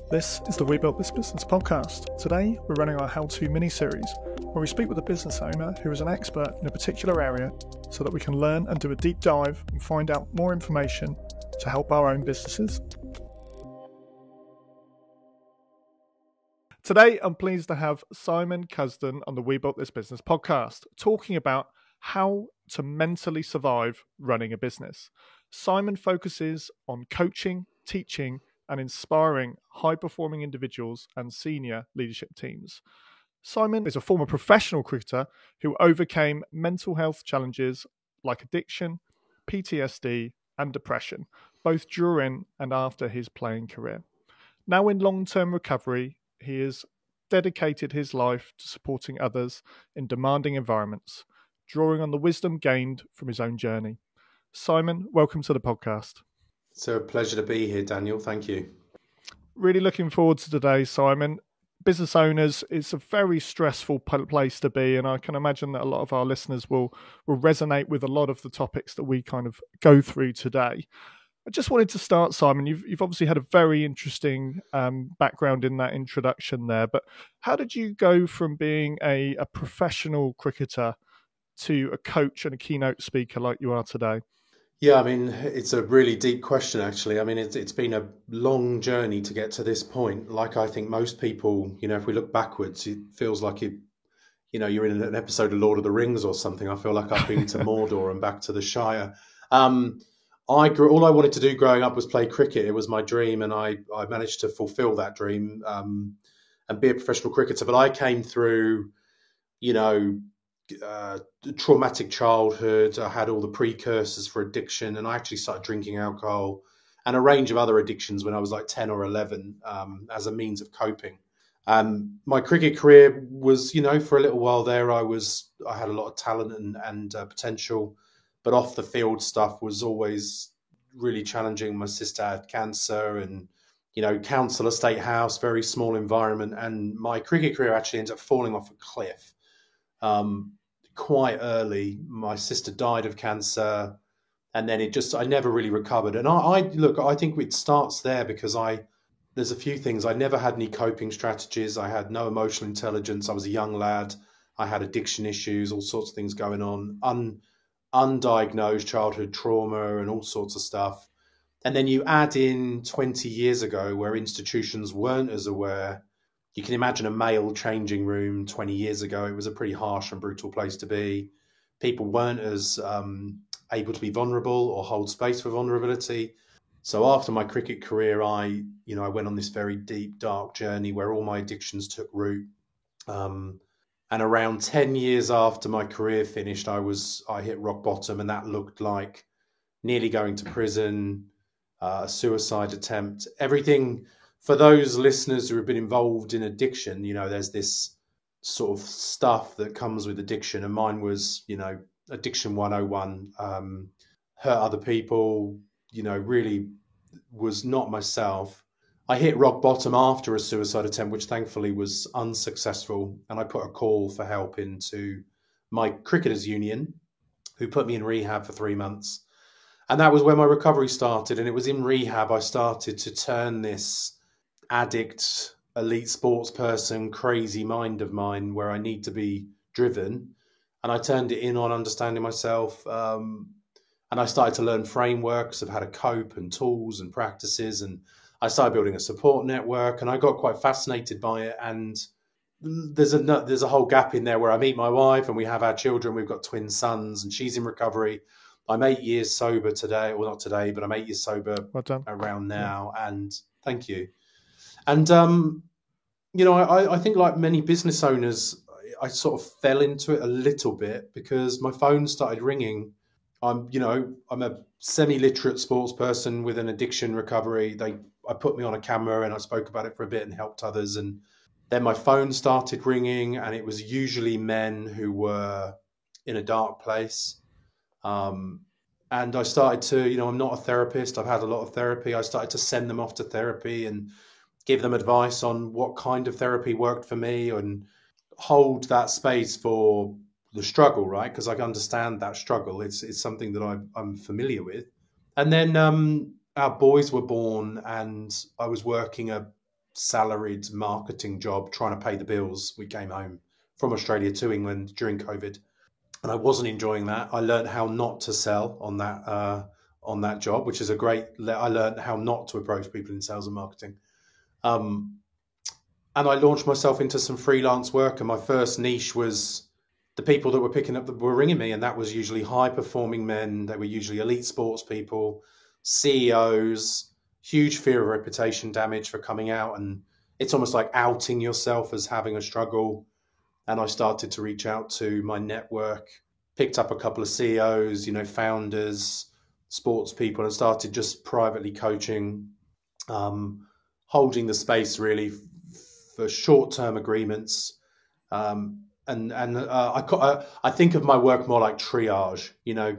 This is the We Built This Business podcast. Today, we're running our how-to mini-series where we speak with a business owner who is an expert in a particular area so that we can learn and do a deep dive and find out more information to help our own businesses. Today, I'm pleased to have Simon Cusden on the We Built This Business podcast, talking about how to mentally survive running a business. Simon focuses on coaching, teaching, and inspiring high-performing individuals and senior leadership teams. Simon is a former professional cricketer who overcame mental health challenges like addiction, PTSD, and depression, both during and after his playing career. Now in long-term recovery, he has dedicated his life to supporting others in demanding environments, drawing on the wisdom gained from his own journey. Simon, welcome to the podcast. It's a pleasure to be here, Daniel. Thank you. Really looking forward to today, Simon. Business owners, it's a very stressful place to be, and I can imagine that a lot of our listeners will resonate with a lot of the topics that we kind of go through today. I just wanted to start, Simon. You've obviously had a very interesting background in that introduction there, but how did you go from being a professional cricketer to a coach and a keynote speaker like you are today? Yeah, I mean, it's a really deep question, actually. I mean, it's been a long journey to get to this point. Like I think most people, if we look backwards, it feels like you're in an episode of Lord of the Rings or something. I feel like I've been to Mordor and back to the Shire. All I wanted to do growing up was play cricket. It was my dream, and I managed to fulfill that dream and be a professional cricketer. But I came through, traumatic childhood. I had all the precursors for addiction, and I actually started drinking alcohol and a range of other addictions when I was like 10 or 11 as a means of coping. My cricket career was, for a little while there, I had a lot of talent and potential, but off the field stuff was always really challenging. My sister had cancer and, council estate house, very small environment. And my cricket career actually ended up falling off a cliff. Quite early. My sister died of cancer, and then I never really recovered. And I think it starts there because there's a few things. I never had any coping strategies. I had no emotional intelligence. I was a young lad. I had addiction issues, all sorts of things going on, undiagnosed childhood trauma and all sorts of stuff. And then you add in 20 years ago where institutions weren't as aware. You can imagine a male changing room 20 years ago. It was a pretty harsh and brutal place to be. People weren't as able to be vulnerable or hold space for vulnerability. So after my cricket career, I went on this very deep, dark journey where all my addictions took root. And around 10 years after my career finished, I hit rock bottom, and that looked like nearly going to prison, a suicide attempt, everything. For those listeners who have been involved in addiction, there's this sort of stuff that comes with addiction. And mine was, addiction 101, hurt other people, really was not myself. I hit rock bottom after a suicide attempt, which thankfully was unsuccessful. And I put a call for help into my cricketers union, who put me in rehab for 3 months. And that was where my recovery started. And it was in rehab I started to turn this addict, elite sports person, crazy mind of mine where I need to be driven. And I turned it in on understanding myself. And I started to learn frameworks of how to cope and tools and practices. And I started building a support network, and I got quite fascinated by it. And there's a whole gap in there where I meet my wife and we have our children. We've got twin sons, and she's in recovery. I'm 8 years sober today. Well, not today, but I'm 8 years sober around now. Yeah. And thank you. And, I think like many business owners, I sort of fell into it a little bit because my phone started ringing. I'm a semi-literate sports person with an addiction recovery. I put me on a camera and I spoke about it for a bit and helped others. And then my phone started ringing, and it was usually men who were in a dark place. And I started to, I'm not a therapist. I've had a lot of therapy. I started to send them off to therapy and give them advice on what kind of therapy worked for me and hold that space for the struggle, right? Because I understand that struggle. It's something that I'm familiar with. And then our boys were born, and I was working a salaried marketing job trying to pay the bills. We came home from Australia to England during COVID, and I wasn't enjoying that. I learned how not to sell on that job, which is I learned how not to approach people in sales and marketing. And I launched myself into some freelance work, and my first niche was the people that were ringing me, and that was usually high performing men. They were usually elite sports people, CEOs, huge fear of reputation damage for coming out, and it's almost like outing yourself as having a struggle. And I started to reach out to my network, picked up a couple of CEOs, founders, sports people, and started just privately coaching, holding the space really for short-term agreements. I think of my work more like triage.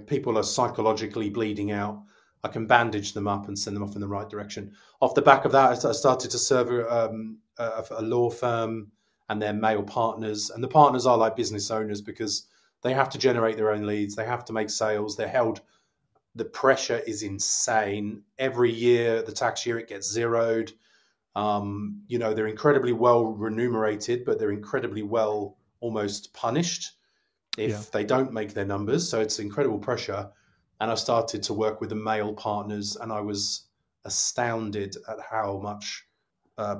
People are psychologically bleeding out. I can bandage them up and send them off in the right direction. Off the back of that, I started to serve a law firm and their male partners. And the partners are like business owners because they have to generate their own leads. They have to make sales. The pressure is insane. Every year, the tax year, it gets zeroed. They're incredibly well remunerated, but they're incredibly well almost punished if they don't make their numbers. So it's incredible pressure. And I started to work with the male partners, and I was astounded at how much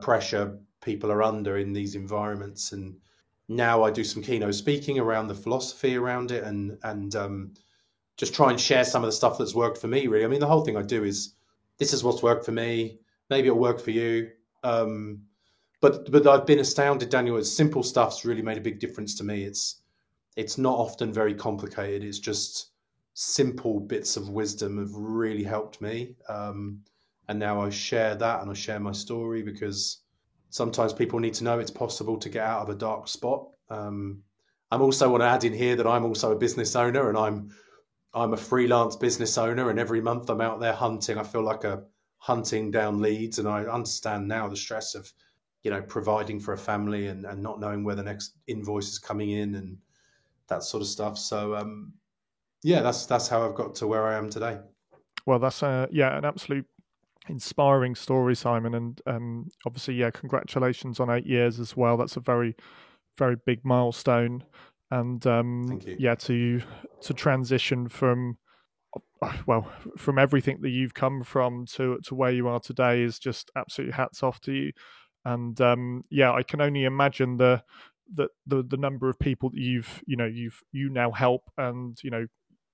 pressure people are under in these environments. And now I do some keynote speaking around the philosophy around it, and just try and share some of the stuff that's worked for me, really. I mean, the whole thing I do is, this is what's worked for me. Maybe it'll work for you. But I've been astounded, Daniel. It's simple stuff's really made a big difference to me. It's not often very complicated. It's just simple bits of wisdom have really helped me. And now I share that, and I share my story because sometimes people need to know it's possible to get out of a dark spot. I'm also want to add in here that I'm also a business owner, and I'm a freelance business owner, and every month I'm out there hunting. I feel like hunting down leads, and I understand now the stress of, providing for a family and not knowing where the next invoice is coming in and that sort of stuff. So, that's how I've got to where I am today. Well, that's an absolute inspiring story, Simon. And obviously, congratulations on 8 years as well. That's a very, very big milestone. And Thank you. To transition from everything that you've come from to where you are today is just absolutely hats off to you. And I can only imagine the number of people that you now help, and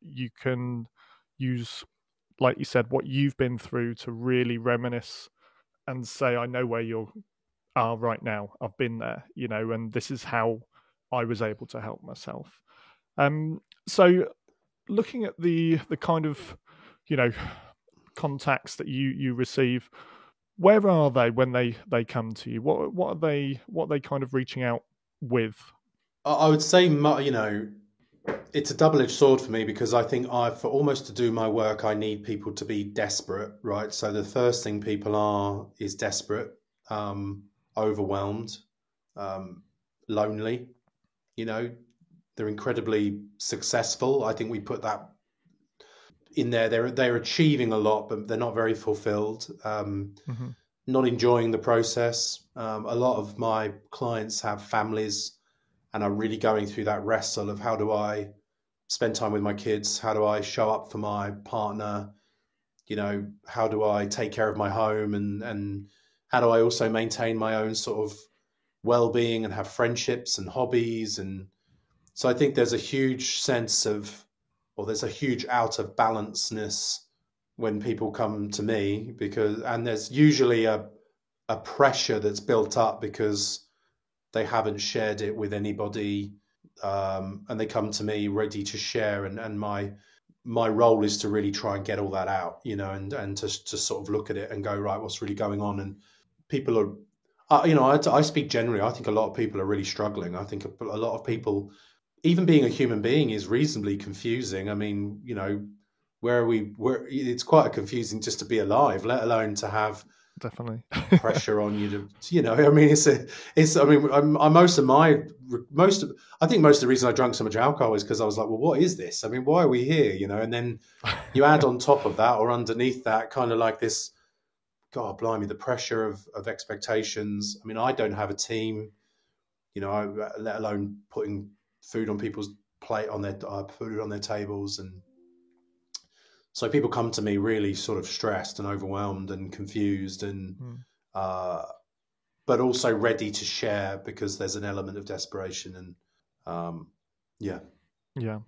you can use, like you said, what you've been through to really reminisce and say, I know where you are right now. I've been there, and this is how I was able to help myself. So looking at the kind of, contacts that you receive, where are they when they come to you? What are they kind of reaching out with? I would say, it's a double-edged sword for me, because I think for almost to do my work, I need people to be desperate, right? So the first thing people are is desperate, overwhelmed, lonely. They're incredibly successful. I think we put that in there. They're achieving a lot, but they're not very fulfilled. Not enjoying the process. A lot of my clients have families and are really going through that wrestle of, how do I spend time with my kids? How do I show up for my partner? How do I take care of my home? And how do I also maintain my own sort of well-being and have friendships and hobbies? And so I think there's a huge sense of, or there's a huge out of balanceness when people come to me, and there's usually a pressure that's built up because they haven't shared it with anybody, and they come to me ready to share, and my role is to really try and get all that out, and to sort of look at it and go, right, what's really going on? And people are, I speak generally. I think a lot of people are really struggling. I think a lot of people, even being a human being, is reasonably confusing. I mean, it's quite confusing just to be alive, let alone to have definitely pressure on you to, I mean, most of the reason I drank so much alcohol is because I was like, well, what is this? I mean, why are we here? And then you add on top of that, or underneath that, kind of like this God, blimey, the pressure of expectations. I mean, I don't have a team, let alone putting food on people's plate, on their food on their tables. And so people come to me really sort of stressed and overwhelmed and confused, and but also ready to share, because there's an element of desperation. And yeah. I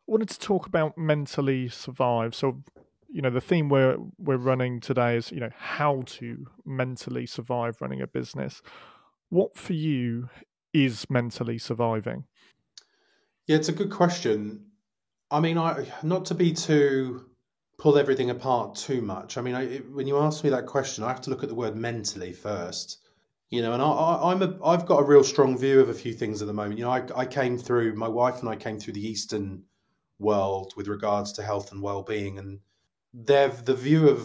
wanted to talk about mentally survive. So, the theme we're running today is, how to mentally survive running a business. What for you is mentally surviving? Yeah, it's a good question. I mean, not to be too pull everything apart too much. I mean, when you ask me that question, I have to look at the word mentally first. And I've got a real strong view of a few things at the moment. My wife and I came through the Eastern world with regards to health and well-being, and the view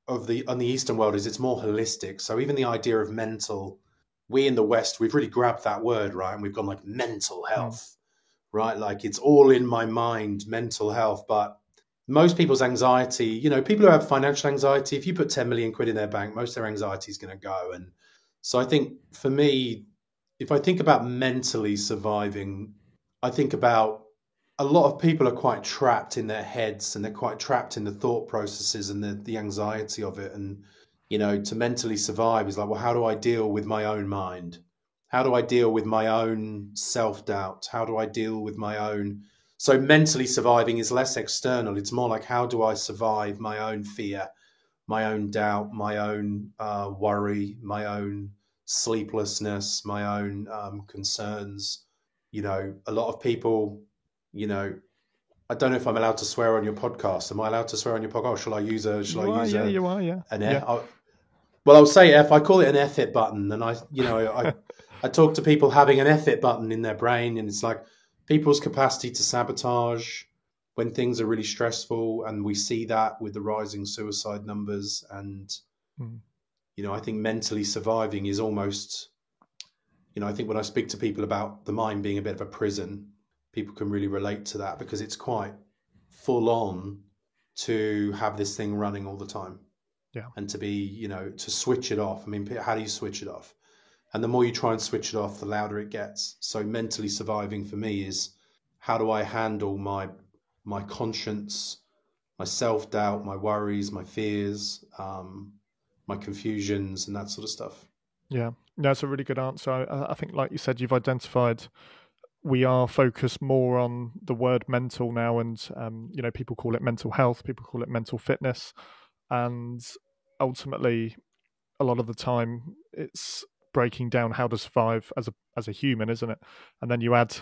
on the Eastern world is it's more holistic. So even the idea of mental, we in the West, we've really grabbed that word, right? And we've gone like mental health, right? Like it's all in my mind, mental health. But most people's anxiety, people who have financial anxiety, if you put 10 million quid in their bank, most of their anxiety is going to go. And so I think for me, if I think about mentally surviving, I think about a lot of people are quite trapped in their heads, and they're quite trapped in the thought processes and the anxiety of it. And, to mentally survive is like, well, how do I deal with my own mind? How do I deal with my own self-doubt? How do I deal with my own... So mentally surviving is less external. It's more like, how do I survive my own fear, my own doubt, my own worry, my own sleeplessness, my own concerns. A lot of people, I don't know if I'm allowed to swear on your podcast. Am I allowed to swear on your podcast? Shall I use an F? Well, I'll say F. I call it an F-it button. And I talk to people having an F-it button in their brain, and it's like people's capacity to sabotage when things are really stressful. And we see that with the rising suicide numbers. And, I think mentally surviving is almost, I think when I speak to people about the mind being a bit of a prison, people can really relate to that, because it's quite full on to have this thing running all the time. Yeah. And to be, to switch it off. I mean, how do you switch it off? And the more you try and switch it off, the louder it gets. So mentally surviving for me is, how do I handle my conscience, my self-doubt, my worries, my fears, my confusions, and that sort of stuff. Yeah, that's a really good answer. I think, like you said, you've identified we are focused more on the word mental now, and people call it mental health, people call it mental fitness, and ultimately, a lot of the time, it's breaking down how to survive as a human, isn't it? And then you add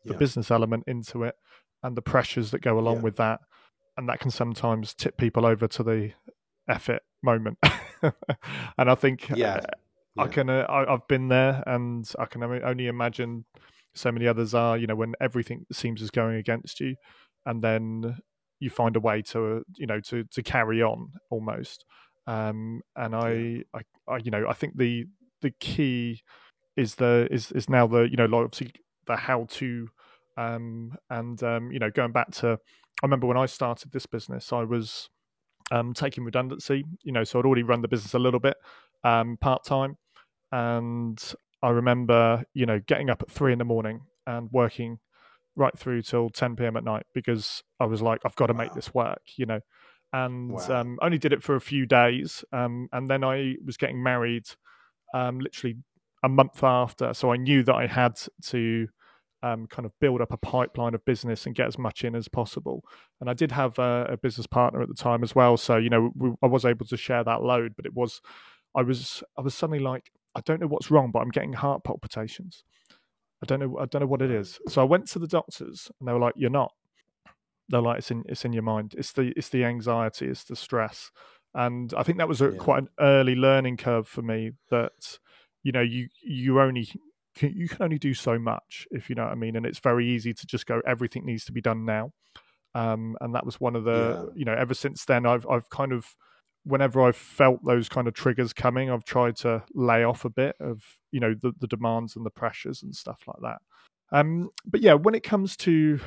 the business element into it, and the pressures that go along with that, and that can sometimes tip people over to the F it moment. And I think I've been there, and I can only imagine so many others are, when everything seems is going against you, and then you find a way to carry on almost. And I think the key is now obviously the how to, going back to, I remember when I started this business, I was taking redundancy, so I'd already run the business a little bit part-time, and I remember, getting up at 3 a.m. and working right through till 10 p.m. at night, because I was like, I've got to make this work, and only did it for a few days, and then I was getting married literally a month after, so I knew that I had to kind of build up a pipeline of business and get as much in as possible. And I did have a business partner at the time as well, so I was able to share that load. But I was suddenly like, I don't know what's wrong, but I'm getting heart palpitations. I don't know what it is. So I went to the doctors, and they were like, "You're not." They're like, "It's in your mind. It's the anxiety. It's the stress." And I think that was quite an early learning curve for me. That you can only do so much, if you know what I mean. And it's very easy to just go, everything needs to be done now. And that was one of the ever since then, I've kind of, whenever I've felt those kind of triggers coming, I've tried to lay off a bit of, the demands and the pressures and stuff like that. But yeah, when it comes to,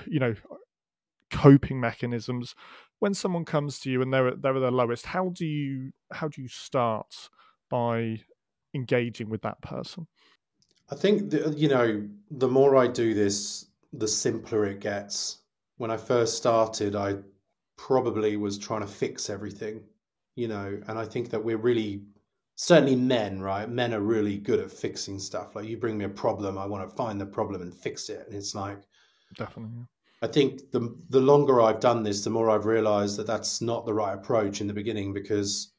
coping mechanisms, when someone comes to you and they're at their lowest, how do you start by engaging with that person? I think the more I do this, the simpler it gets. When I first started, I probably was trying to fix everything, and I think that we're really, certainly men, right? Men are really good at fixing stuff. Like, you bring me a problem, I want to find the problem and fix it. And it's like, definitely. Yeah. I think the longer I've done this, the more I've realized that that's not the right approach in the beginning, because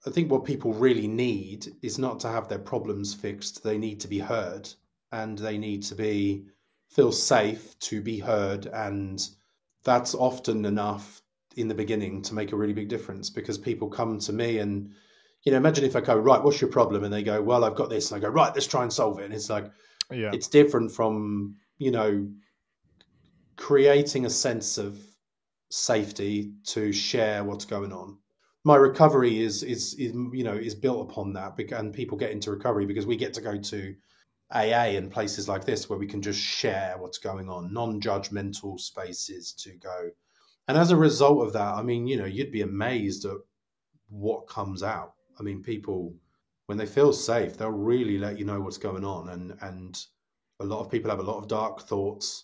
I think what people really need is not to have their problems fixed. They need to be heard, and they need to feel safe to be heard. And that's often enough in the beginning to make a really big difference, because people come to me and, imagine if I go, right, what's your problem? And they go, well, I've got this. And I go, right, let's try and solve it. And it's like, it's different from, creating a sense of safety to share what's going on. My recovery is built upon that, and people get into recovery because we get to go to AA and places like this where we can just share what's going on, non-judgmental spaces to go. And as a result of that, I mean, you'd be amazed at what comes out. I mean, people, when they feel safe, they'll really let you know what's going on. And a lot of people have a lot of dark thoughts.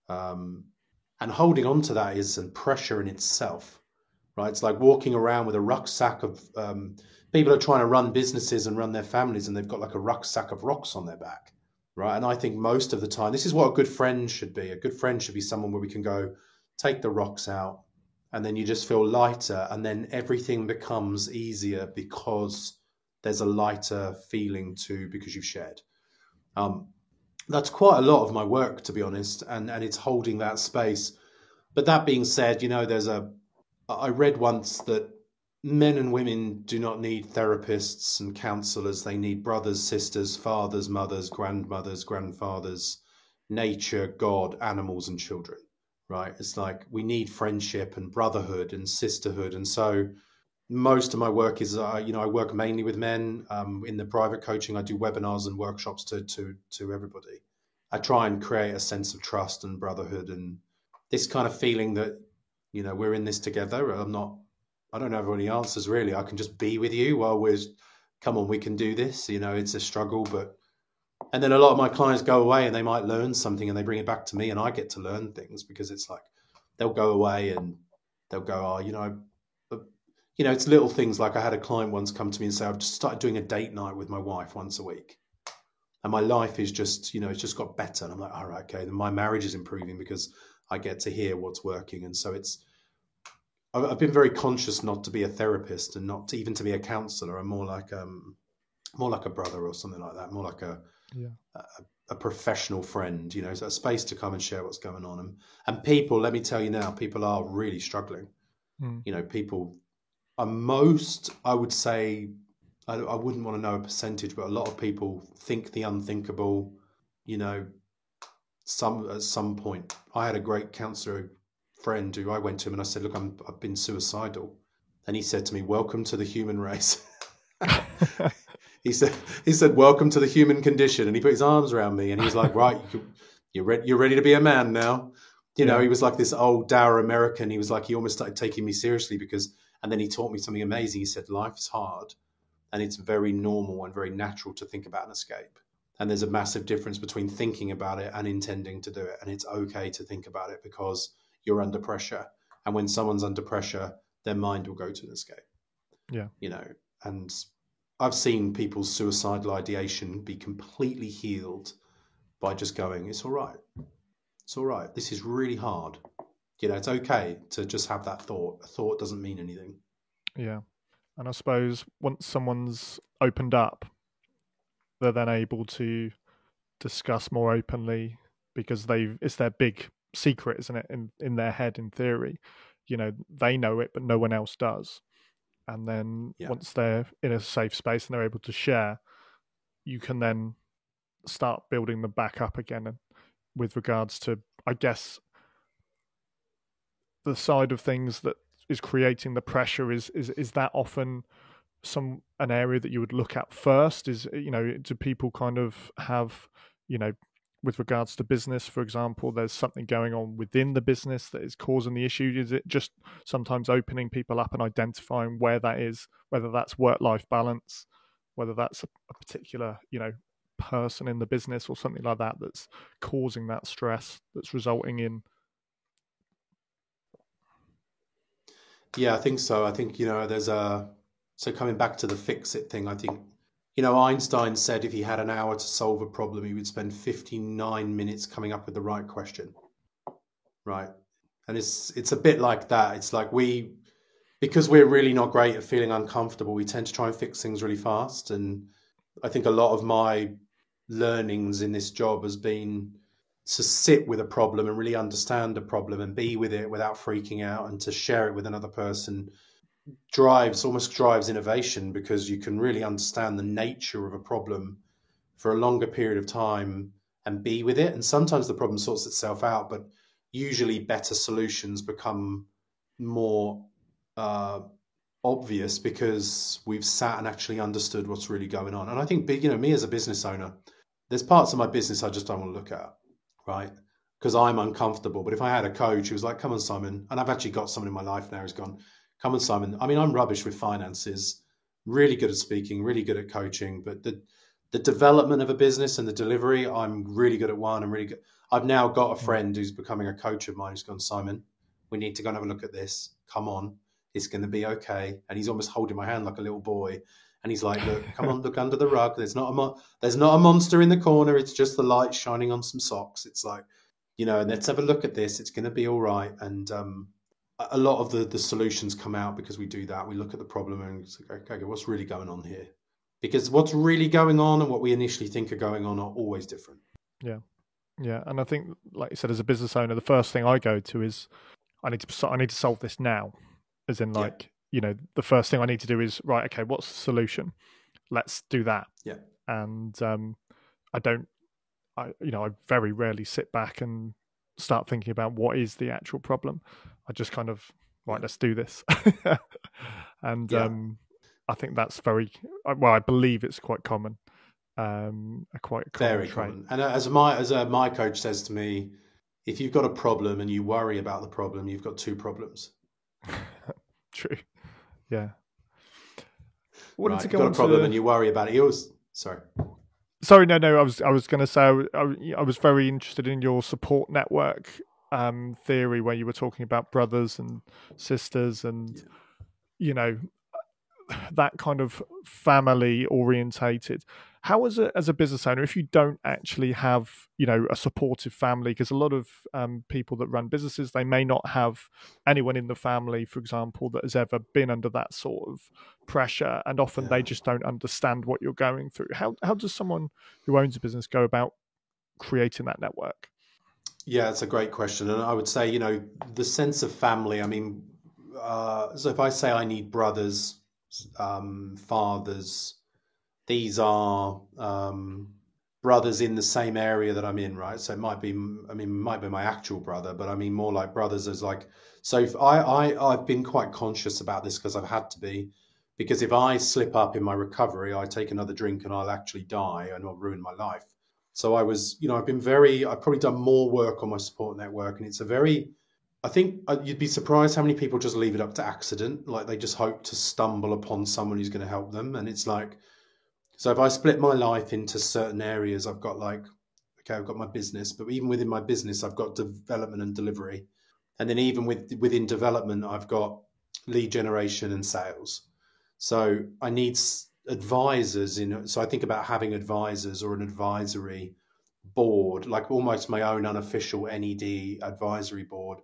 And holding on to that is a pressure in itself, right? It's like walking around with a rucksack of people are trying to run businesses and run their families, and they've got like a rucksack of rocks on their back, right? And I think most of the time, this is what a good friend should be. A good friend should be someone where we can go, take the rocks out, and then you just feel lighter, and then everything becomes easier because there's a lighter feeling because you've shared. That's quite a lot of my work, to be honest, and it's holding that space. But that being said, I read once that men and women do not need therapists and counselors. They need brothers, sisters, fathers, mothers, grandmothers, grandfathers, nature, God, animals, and children, right? It's like we need friendship and brotherhood and sisterhood. And so most of my work is, I work mainly with men. In the private coaching, I do webinars and workshops to everybody. I try and create a sense of trust and brotherhood and this kind of feeling that, we're in this together. I don't have any answers really. I can just be with you while come on, we can do this. It's a struggle, and then a lot of my clients go away and they might learn something and they bring it back to me, and I get to learn things, because it's like, they'll go away and they'll go, it's little things. Like, I had a client once come to me and say, I've just started doing a date night with my wife once a week. And my life is just, it's just got better. And I'm like, all right, okay. Then my marriage is improving because I get to hear what's working. And so I've been very conscious not to be a therapist and not even to be a counselor. I'm more like a brother or something like that. More like a professional friend, so a space to come and share what's going on. And people, let me tell you now, people are really struggling. People are I would say, I wouldn't want to know a percentage, but a lot of people think the unthinkable, at some point. I had a great counselor friend who I went to him and I said, look, I've been suicidal. And he said to me, welcome to the human race. He said, welcome to the human condition. And he put his arms around me and he was like, right, you're ready to be a man now. He was like this old dour American. He was like, he almost started taking me seriously and then he taught me something amazing. He said, life is hard. And it's very normal and very natural to think about an escape. And there's a massive difference between thinking about it and intending to do it. And it's okay to think about it because you're under pressure. And when someone's under pressure, their mind will go to an escape. Yeah. And I've seen people's suicidal ideation be completely healed by just going, it's all right. It's all right. This is really hard. It's okay to just have that thought. A thought doesn't mean anything. Yeah. And I suppose once someone's opened up, they're then able to discuss more openly because it's their big secret, isn't it? In their head, in theory, they know it, but no one else does. And then once they're in a safe space and they're able to share, you can then start building them back up again. And with regards to, I guess, the side of things that is creating the pressure, is that often an area that you would look at first? Do people kind of have with regards to business, for example, there's something going on within the business that is causing the issue? Is it just sometimes opening people up and identifying where that is, whether that's work-life balance, whether that's a particular, person in the business or something like that that's causing that stress that's resulting in? Yeah, I think so. I think, so coming back to the fix it thing, I think, Einstein said if he had an hour to solve a problem, he would spend 59 minutes coming up with the right question. Right. And it's a bit like that. It's like because we're really not great at feeling uncomfortable, we tend to try and fix things really fast. And I think a lot of my learnings in this job has been to sit with a problem and really understand the problem and be with it without freaking out, and to share it with another person almost drives innovation, because you can really understand the nature of a problem for a longer period of time and be with it. And sometimes the problem sorts itself out, but usually better solutions become more obvious because we've sat and actually understood what's really going on. And I think, me as a business owner, there's parts of my business I just don't want to look at, right? Because I'm uncomfortable. But if I had a coach who was like, come on, Simon, and I've actually got someone in my life now who's gone, come on, Simon. I mean, I'm rubbish with finances, really good at speaking, really good at coaching, but the development of a business and the delivery, I'm really good at one. I'm really good. I've now got a friend who's becoming a coach of mine who's gone, Simon, we need to go and have a look at this. Come on, it's going to be okay. And he's almost holding my hand like a little boy. And he's like, look, come on, look under the rug. There's not a monster in the corner. It's just the light shining on some socks. It's like, and let's have a look at this. It's going to be all right. And a lot of the solutions come out because we do that. We look at the problem and it's like, okay, what's really going on here? Because what's really going on and what we initially think are going on are always different. Yeah. Yeah. And I think, like you said, as a business owner, the first thing I go to is I need to solve this now. As in, like, the first thing I need to do is, right, okay, what's the solution? Let's do that. Yeah. And I very rarely sit back and start thinking about what is the actual problem. I just kind of, right, let's do this. And I think that's I believe it's quite common. A quite common very trait. Common. And as my coach says to me, if you've got a problem and you worry about the problem, you've got two problems. True. Yeah. Right, you've got a problem and you worry about it. Sorry, no. I was going to say I was very interested in your support network theory, where you were talking about brothers and sisters and that kind of family orientated. How as a business owner, if you don't actually have a supportive family, because a lot of people that run businesses, they may not have anyone in the family, for example, that has ever been under that sort of pressure, and often they just don't understand what you're going through. How does someone who owns a business go about creating that network? Yeah, it's a great question. And I would say, the sense of family, I mean, so if I say I need brothers, fathers, these are brothers in the same area that I'm in, right? So it might be my actual brother, but I mean more like brothers as like, so if I've been quite conscious about this because I've had to be, because if I slip up in my recovery, I take another drink and I'll actually die and I'll ruin my life. So I've probably done more work on my support network, and I think you'd be surprised how many people just leave it up to accident. Like they just hope to stumble upon someone who's going to help them. And it's like, so if I split my life into certain areas, I've got I've got my business, but even within my business, I've got development and delivery. And then even within development, I've got lead generation and sales. So I need advisors so I think about having advisors or an advisory board, like almost my own unofficial NED advisory board.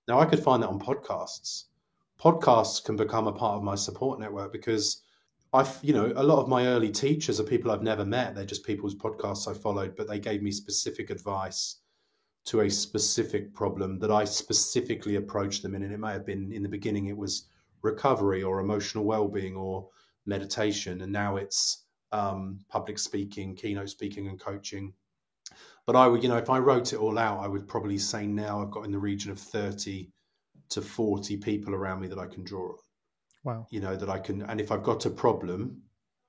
Now I could find that on podcasts. Podcasts can become a part of my support network because a lot of my early teachers are people I've never met. They're just people's podcasts I followed, but they gave me specific advice to a specific problem that I specifically approached them in. And it may have been, in the beginning, it was recovery or emotional well-being or meditation. And now it's public speaking, keynote speaking and coaching. But I would, if I wrote it all out, I would probably say now I've got in the region of 30 to 40 people around me that I can draw on. Wow. That I can, and if I've got a problem,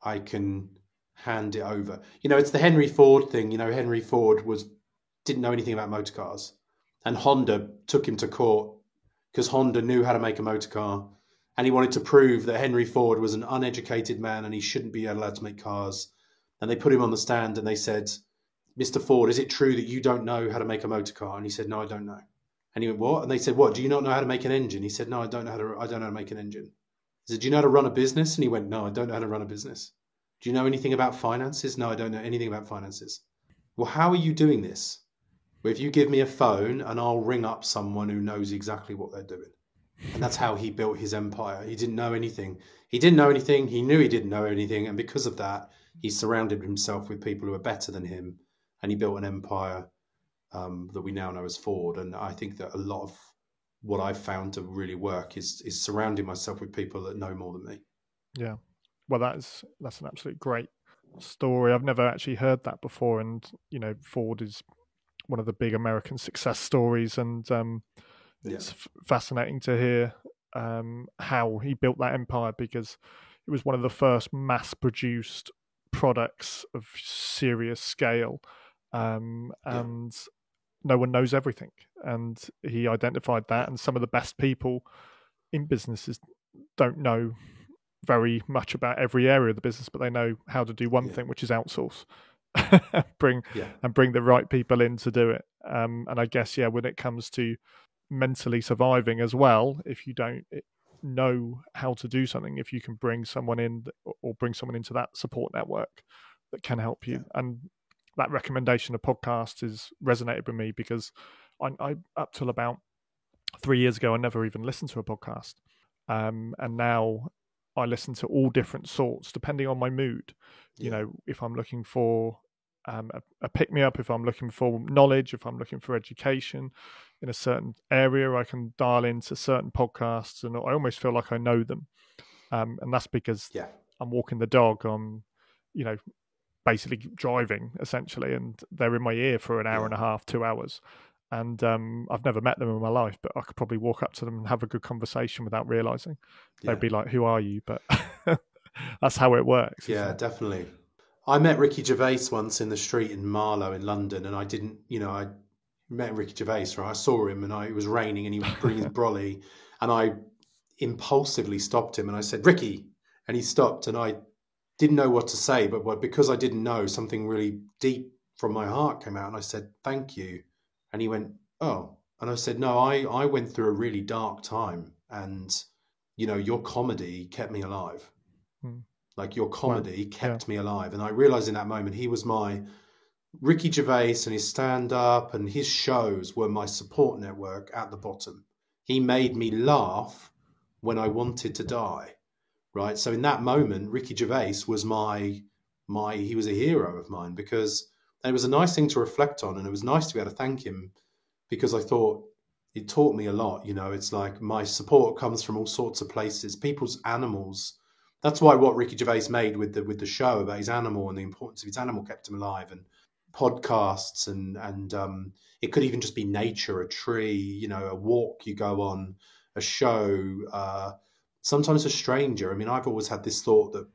I can hand it over. It's the Henry Ford thing. Henry Ford was didn't know anything about motor cars. And Honda took him to court because Honda knew how to make a motor car. And he wanted to prove that Henry Ford was an uneducated man and he shouldn't be allowed to make cars. And they put him on the stand and they said, Mr. Ford, is it true that you don't know how to make a motor car? And he said, no, I don't know. And he went, what? And they said, what? Do you not know how to make an engine? He said, no, I don't know how to make an engine. He said, do you know how to run a business? And he went, no, I don't know how to run a business. Do you know anything about finances? No, I don't know anything about finances. Well, how are you doing this? Well, if you give me a phone and I'll ring up someone who knows exactly what they're doing. And that's how he built his empire. He didn't know anything. He didn't know anything. He knew he didn't know anything. And because of that, he surrounded himself with people who are better than him. And he built an empire that we now know as Ford. And I think that a lot of what I've found to really work is surrounding myself with people that know more than me. Yeah. Well, that's an absolute great story. I've never actually heard that before. And, you know, Ford is one of the big American success stories. And it's fascinating to hear how he built that empire, because it was one of the first mass-produced products of serious scale. And no one knows everything. And he identified that. And some of the best people in businesses don't know very much about every area of the business, but they know how to do one thing, which is outsource. bring the right people in to do it. And I guess, when it comes to mentally surviving as well, if you don't know how to do something, if you can bring someone in or bring someone into that support network that can help you. And that recommendation of podcasts has resonated with me, because I up till about 3 years ago, I never even listened to a podcast. And now I listen to all different sorts, depending on my mood. You know, if I'm looking for a pick-me-up, if I'm looking for knowledge, if I'm looking for education in a certain area, I can dial into certain podcasts and I almost feel like I know them. And that's because I'm walking the dog, I'm, basically driving essentially, and they're in my ear for an hour and a half, 2 hours. And I've never met them in my life, but I could probably walk up to them and have a good conversation without realizing. They'd be like, who are you? But that's how it works. Yeah, definitely. I met Ricky Gervais once in the street in Marlow in London, and I didn't, I met Ricky Gervais, right? I saw him and it was raining and he was bringing his brolly, and I impulsively stopped him and I said, Ricky, and he stopped, and I didn't know what to say, but because I didn't know, something really deep from my heart came out, and I said, thank you. And he went, oh. And I said, no, I went through a really dark time, and, your comedy kept me alive. Like your comedy kept me alive. And I realized in that moment, he was my Ricky Gervais, and his stand-up and his shows were my support network at the bottom. He made me laugh when I wanted to die, right? So in that moment, Ricky Gervais was he was a hero of mine, because it was a nice thing to reflect on, and it was nice to be able to thank him, because I thought it taught me a lot. It's like my support comes from all sorts of places, people's animals. That's why what Ricky Gervais made with the show about his animal and the importance of his animal kept him alive, and podcasts and it could even just be nature, a tree, a walk you go on, a show, sometimes a stranger. I mean, I've always had this thought that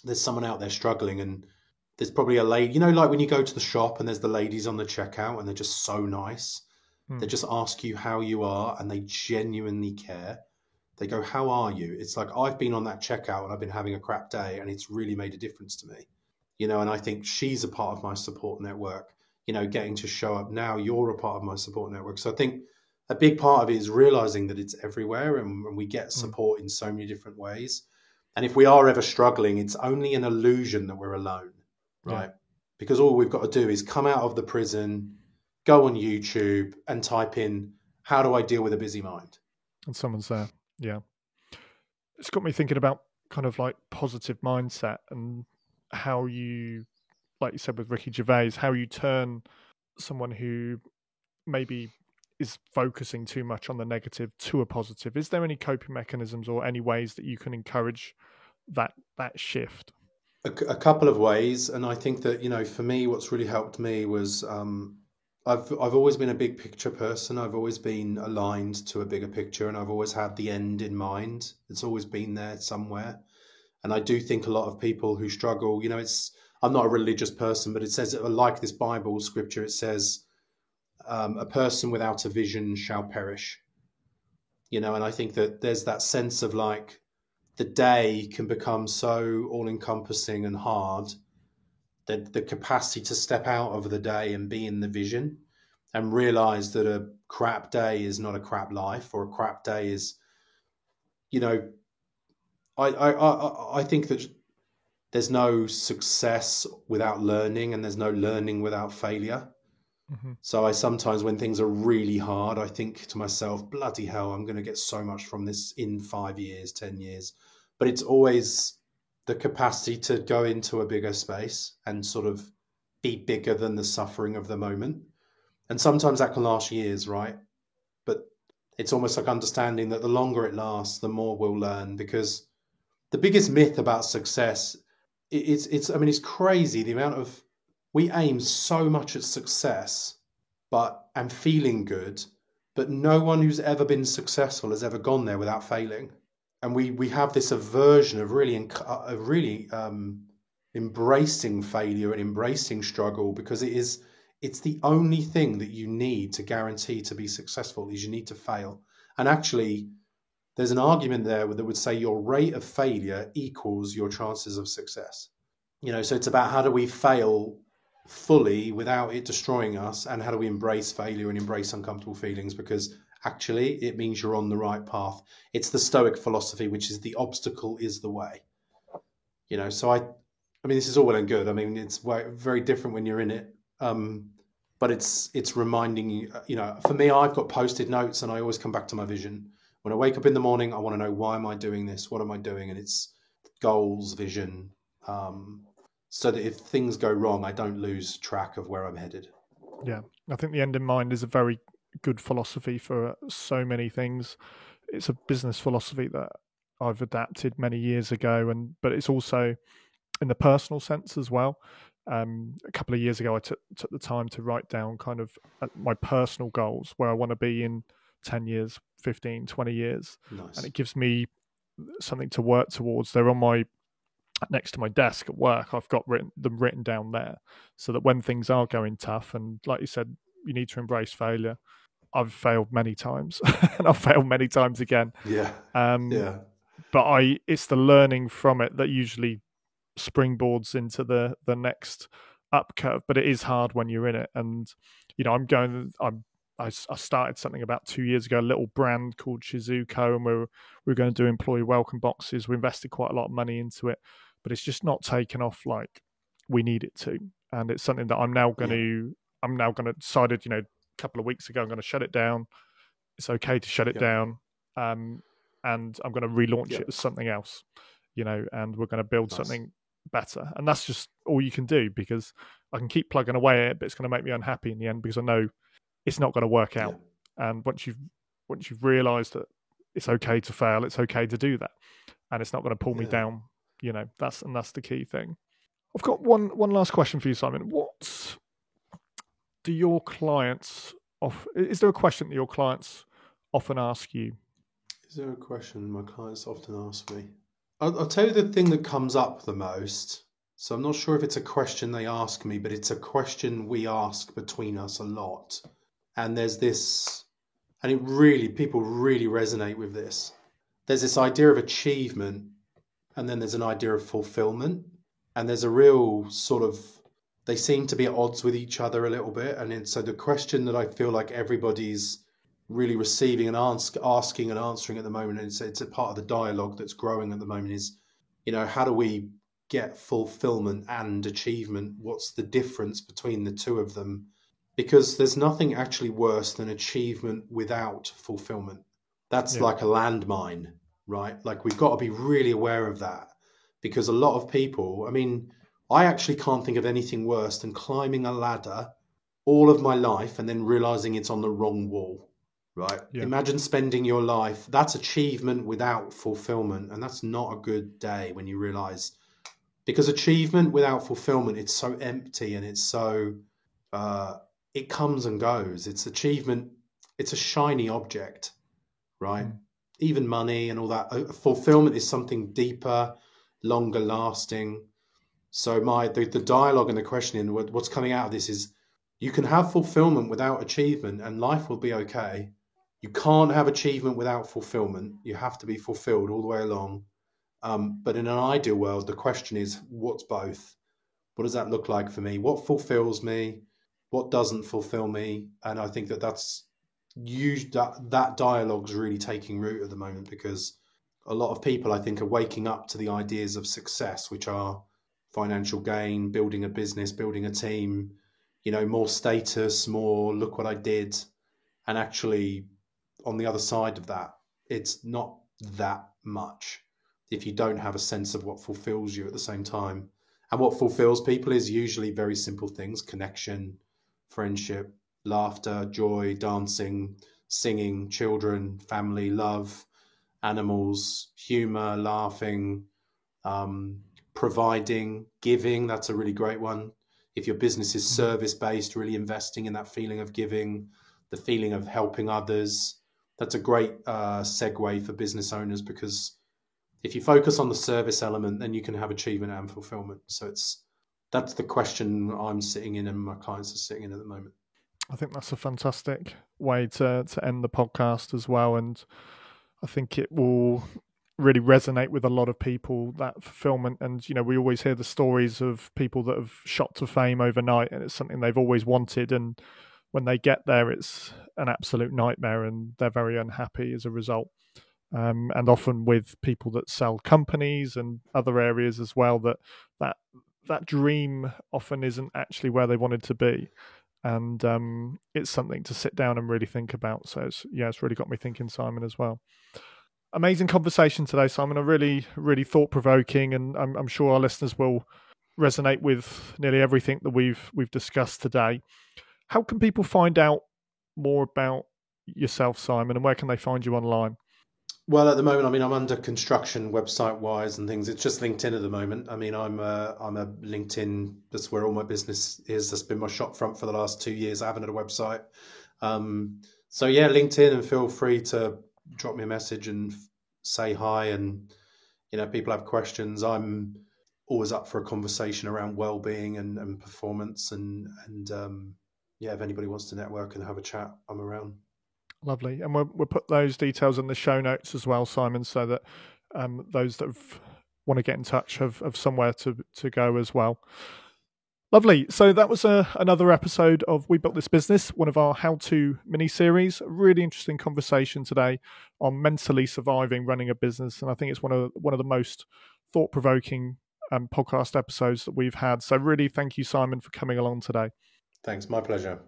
there's someone out there struggling, and there's probably a lady, like when you go to the shop and there's the ladies on the checkout and they're just so nice. They just ask you how you are and they genuinely care. They go, how are you? It's like, I've been on that checkout and I've been having a crap day, and it's really made a difference to me. And I think she's a part of my support network, getting to show up now, you're a part of my support network. So I think a big part of it is realizing that it's everywhere, and we get support in so many different ways. And if we are ever struggling, it's only an illusion that we're alone, right? Because all we've got to do is come out of the prison, go on YouTube and type in, how do I deal with a busy mind? And someone's there. Yeah. It's got me thinking about kind of like positive mindset, and how you, like you said with Ricky Gervais, how you turn someone who maybe is focusing too much on the negative to a positive. Is there any coping mechanisms or any ways that you can encourage that shift? A couple of ways. And I think that, for me, what's really helped me was I've always been a big picture person. I've always been aligned to a bigger picture, and I've always had the end in mind. It's always been there somewhere. And I do think a lot of people who struggle, I'm not a religious person, but it says, like this Bible scripture, it says, a person without a vision shall perish. And I think that there's that sense of like the day can become so all-encompassing and hard that the capacity to step out of the day and be in the vision and realize that a crap day is not a crap life, or a crap day is, I think that there's no success without learning, and there's no learning without failure. Mm-hmm. So I sometimes, when things are really hard, I think to myself, bloody hell, I'm going to get so much from this in 5 years, 10 years. But it's always the capacity to go into a bigger space and sort of be bigger than the suffering of the moment. And sometimes that can last years, right? But it's almost like understanding that the longer it lasts, the more we'll learn. Because the biggest myth about success, it's crazy the amount of, we aim so much at success and feeling good, but no one who's ever been successful has ever gone there without failing. And we have this aversion of really embracing failure and embracing struggle, because it's the only thing that you need to guarantee to be successful, is you need to fail. And actually, there's an argument there that would say your rate of failure equals your chances of success. So it's about, how do we fail fully without it destroying us, and how do we embrace failure and embrace uncomfortable feelings, because actually it means you're on the right path. It's the Stoic philosophy, which is the obstacle is the way. So I mean, this is all well and good. I mean, it's very different when you're in it. But it's reminding you, for me, I've got Post-it notes, and I always come back to my vision. When I wake up in the morning, I want to know, why am I doing this? What am I doing? And it's goals, vision, so that if things go wrong, I don't lose track of where I'm headed. Yeah, I think the end in mind is a very good philosophy for so many things. It's a business philosophy that I've adapted many years ago, but it's also in the personal sense as well. A couple of years ago, I took the time to write down kind of my personal goals, where I want to be in 10 years, 15, 20 years. Nice. And it gives me something to work towards. They're on next to my desk at work. I've got them written down there, so that when things are going tough, and like you said, you need to embrace failure. I've failed many times and I've failed many times again. Yeah. But it's the learning from it that usually springboards into the next up curve. But it is hard when you're in it. And, I started something about 2 years ago, a little brand called Shizuko, and we're going to do employee welcome boxes. We invested quite a lot of money into it, but it's just not taken off like we need it to. And it's something that I'm now going to decided, a couple of weeks ago, I'm going to shut it down. It's okay to shut it down. And I'm going to relaunch it as something else, and we're going to build something better. And that's just all you can do, because I can keep plugging away at it, but it's going to make me unhappy in the end, because I know it's not going to work out. And once you've realized that it's okay to fail, it's okay to do that, and it's not going to pull me down, that's the key thing. I've got one last question for you, Simon. What do your clients is there a question that your clients often ask you? Is there a question my clients often ask me? I'll tell you the thing that comes up the most. So I'm not sure if it's a question they ask me, but it's a question we ask between us a lot. And there's this, and people really resonate with this. There's this idea of achievement, and then there's an idea of fulfillment. And there's a real sort of, they seem to be at odds with each other a little bit. And so the question that I feel like everybody's really receiving and asking and answering at the moment, and it's a part of the dialogue that's growing at the moment, is, how do we get fulfillment and achievement? What's the difference between the two of them? Because there's nothing actually worse than achievement without fulfillment. That's like a landmine, right? Like, we've got to be really aware of that, because a lot of people, I actually can't think of anything worse than climbing a ladder all of my life and then realizing it's on the wrong wall, right? Yeah. Imagine spending your life, that's achievement without fulfillment. And that's not a good day when you realize, because achievement without fulfillment, it's so empty, and it's so, it comes and goes. It's achievement. It's a shiny object, right? Even money and all that. Fulfillment is something deeper, longer lasting. So the dialogue and the questioning, what's coming out of this is, You can have fulfillment without achievement and life will be okay. You can't have achievement without fulfillment. You have to be fulfilled all the way along. But in an ideal world, the question is, what's both? What does that look like for me? What fulfills me? What doesn't fulfill me? And I think that's that dialogue's really taking root at the moment, because a lot of people, I think, are waking up to the ideas of success, which are financial gain, building a business, building a team, more status, more look what I did. And actually, on the other side of that, it's not that much if you don't have a sense of what fulfills you at the same time. And what fulfills people is usually very simple things: connection, friendship, laughter, joy, dancing, singing, children, family, love, animals, humor, laughing, providing, giving. That's a really great one. If your business is service-based, really investing in that feeling of giving, the feeling of helping others. That's a great segue for business owners, because if you focus on the service element, then you can have achievement and fulfillment. So that's the question I'm sitting in and my clients are sitting in at the moment. I think that's a fantastic way to end the podcast as well. And I think it will really resonate with a lot of people, that fulfillment. And, we always hear the stories of people that have shot to fame overnight, and it's something they've always wanted. And when they get there, it's an absolute nightmare and they're very unhappy as a result. And often with people that sell companies and other areas as well, that dream often isn't actually where they wanted to be. And it's something to sit down and really think about. So it's really got me thinking, Simon, as well. Amazing conversation today, Simon. A really, really thought-provoking, and I'm sure our listeners will resonate with nearly everything that we've discussed today. How can people find out more about yourself, Simon, and where can they find you online? Well, at the moment, I'm under construction website-wise and things. It's just LinkedIn at the moment. I'm a LinkedIn. That's where all my business is. That's been my shop front for the last 2 years. I haven't had a website. So yeah, LinkedIn, and feel free to drop me a message and say hi. And, people have questions. I'm always up for a conversation around well-being and performance. And if anybody wants to network and have a chat, I'm around. Lovely. And we'll put those details in the show notes as well, Simon, so that those that want to get in touch have somewhere to go as well. Lovely. So that was another episode of We Built This Business, one of our how-to mini-series. A really interesting conversation today on mentally surviving running a business. And I think it's one of the most thought-provoking podcast episodes that we've had. So really thank you, Simon, for coming along today. Thanks. My pleasure.